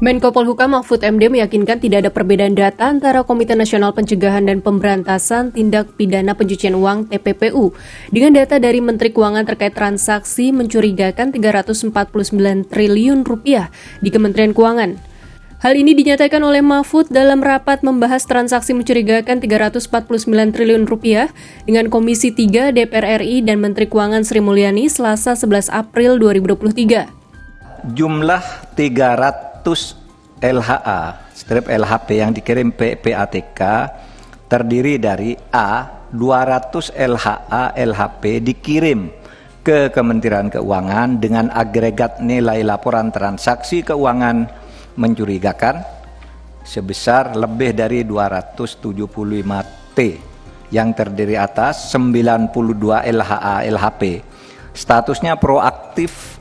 Menko Polhukam Mahfud MD meyakinkan tidak ada perbedaan data antara Komite Nasional Pencegahan dan Pemberantasan Tindak Pidana Pencucian Uang (TPPU) dengan data dari Menteri Keuangan terkait transaksi mencurigakan Rp349 triliun di Kementerian Keuangan. Hal ini dinyatakan oleh Mahfud dalam rapat membahas transaksi mencurigakan Rp349 triliun dengan Komisi 3 DPR RI dan Menteri Keuangan Sri Mulyani Selasa 11 April 2023. Jumlah 300 LHA, strip LHP yang dikirim PPATK terdiri dari A. 200 LHA LHP dikirim ke Kementerian Keuangan dengan agregat nilai laporan transaksi keuangan mencurigakan sebesar lebih dari 275 T yang terdiri atas 92 LHA LHP statusnya proaktif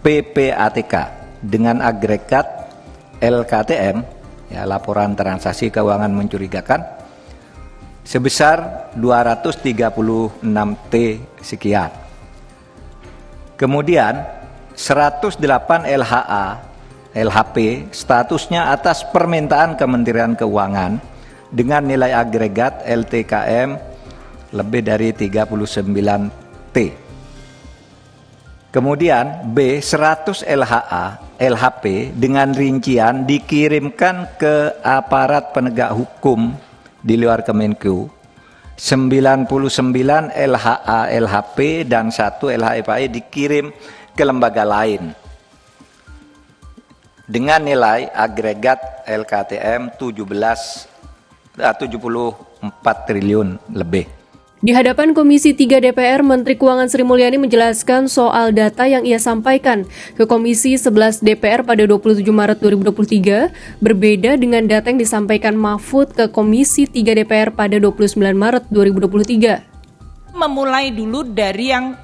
PPATK dengan agregat LKTM, ya, laporan transaksi keuangan mencurigakan, sebesar 236 T sekian. Kemudian 108 LHA LHP statusnya atas permintaan Kementerian Keuangan dengan nilai agregat LTKM lebih dari 39 T. Kemudian B. 100 LHA LHP dengan rincian dikirimkan ke aparat penegak hukum di luar Kemenku, 99 LHA LHP dan 1 LHPAI dikirim ke lembaga lain dengan nilai agregat LKTM 74 triliun lebih. Di hadapan Komisi 3 DPR, Menteri Keuangan Sri Mulyani menjelaskan soal data yang ia sampaikan ke Komisi 11 DPR pada 27 Maret 2023, berbeda dengan data yang disampaikan Mahfud ke Komisi 3 DPR pada 29 Maret 2023. Memulai dulu dari yang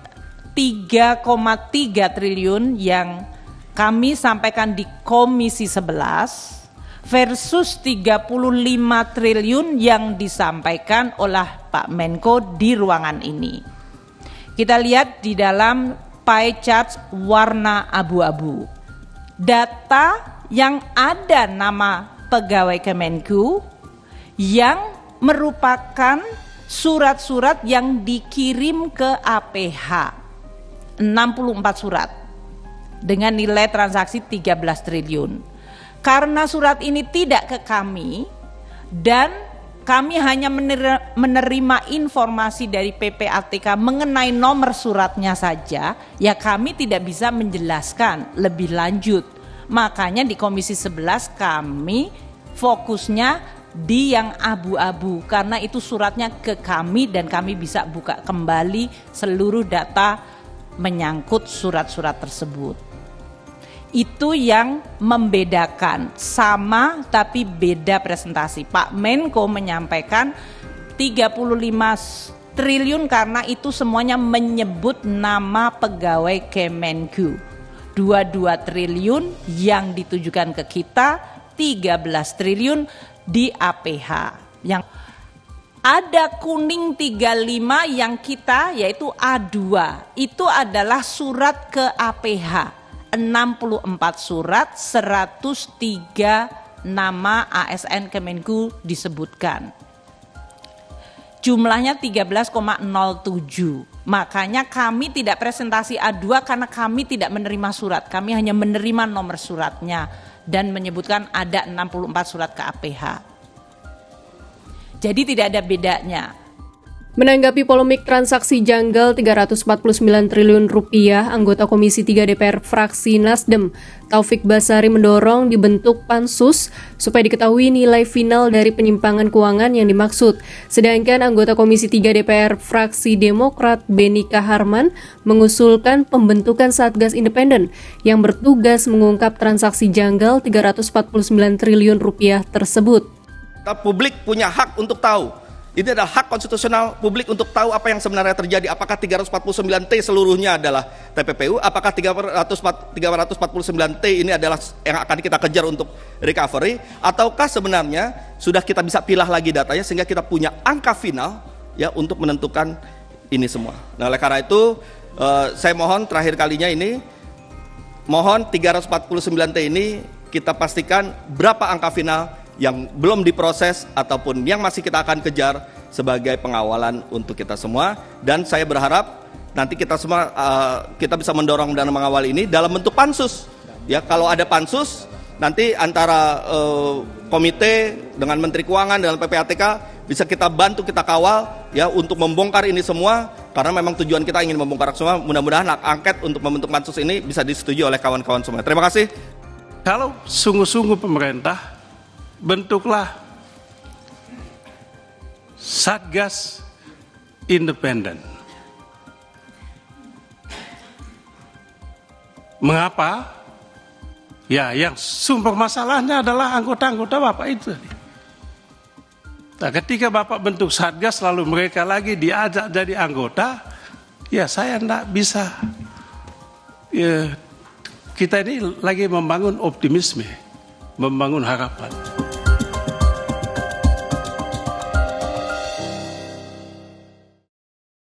3,3 triliun yang kami sampaikan di Komisi 11 versus 35 triliun yang disampaikan oleh Pak Menko di ruangan ini. Kita lihat di dalam pie chart warna abu-abu. Data yang ada nama pegawai Kemenku yang merupakan surat-surat yang dikirim ke APH. 64 surat dengan nilai transaksi 13 triliun. Karena surat ini tidak ke kami dan kami hanya menerima informasi dari PPATK mengenai nomor suratnya saja, ya kami tidak bisa menjelaskan lebih lanjut. Makanya di Komisi 11 kami fokusnya di yang abu-abu karena itu suratnya ke kami dan kami bisa buka kembali seluruh data menyangkut surat-surat tersebut. Itu yang membedakan, sama tapi beda presentasi. Pak Menko menyampaikan 35 triliun karena itu semuanya menyebut nama pegawai Kemenku. 22 triliun yang ditujukan ke kita, 13 triliun di APH. Yang ada kuning 35 yang kita yaitu A2, itu adalah surat ke APH. 64 surat, 103 nama ASN Kemenku disebutkan. Jumlahnya 13,07. Makanya kami tidak presentasi A2 karena kami tidak menerima surat. Kami hanya menerima nomor suratnya dan menyebutkan ada 64 surat ke APH. Jadi tidak ada bedanya. Menanggapi polemik transaksi janggal Rp349 triliun, anggota Komisi 3 DPR fraksi Nasdem, Taufik Basari mendorong dibentuk pansus supaya diketahui nilai final dari penyimpangan keuangan yang dimaksud. Sedangkan anggota Komisi 3 DPR fraksi Demokrat Beni Kaharman mengusulkan pembentukan Satgas Independen yang bertugas mengungkap transaksi janggal Rp349 triliun tersebut. Publik punya hak untuk tahu. Ini adalah hak konstitusional publik untuk tahu apa yang sebenarnya terjadi. Apakah 349 T seluruhnya adalah TPPU? Apakah 349 T ini adalah yang akan kita kejar untuk recovery? Ataukah sebenarnya sudah kita bisa pilah lagi datanya sehingga kita punya angka final ya untuk menentukan ini semua. Nah, oleh karena itu saya mohon terakhir kalinya ini, mohon 349 T ini kita pastikan berapa angka final yang belum diproses ataupun yang masih kita akan kejar sebagai pengawalan untuk kita semua. Dan saya berharap nanti kita semua kita bisa mendorong dan mengawal ini dalam bentuk pansus. Ya, kalau ada pansus nanti antara komite dengan Menteri Keuangan dan PPATK bisa kita bantu, kita kawal ya untuk membongkar ini semua, karena memang tujuan kita ingin membongkar semua. Mudah-mudahan hak angket untuk membentuk pansus ini bisa disetujui oleh kawan-kawan semua. Terima kasih. Kalau sungguh-sungguh pemerintah, bentuklah Satgas independen. Mengapa? Ya, yang sumber masalahnya adalah anggota-anggota Bapak itu. Nah, ketika Bapak bentuk Satgas lalu mereka lagi diajak jadi anggota, ya saya tidak bisa. Ya, kita ini lagi membangun optimisme, membangun harapan.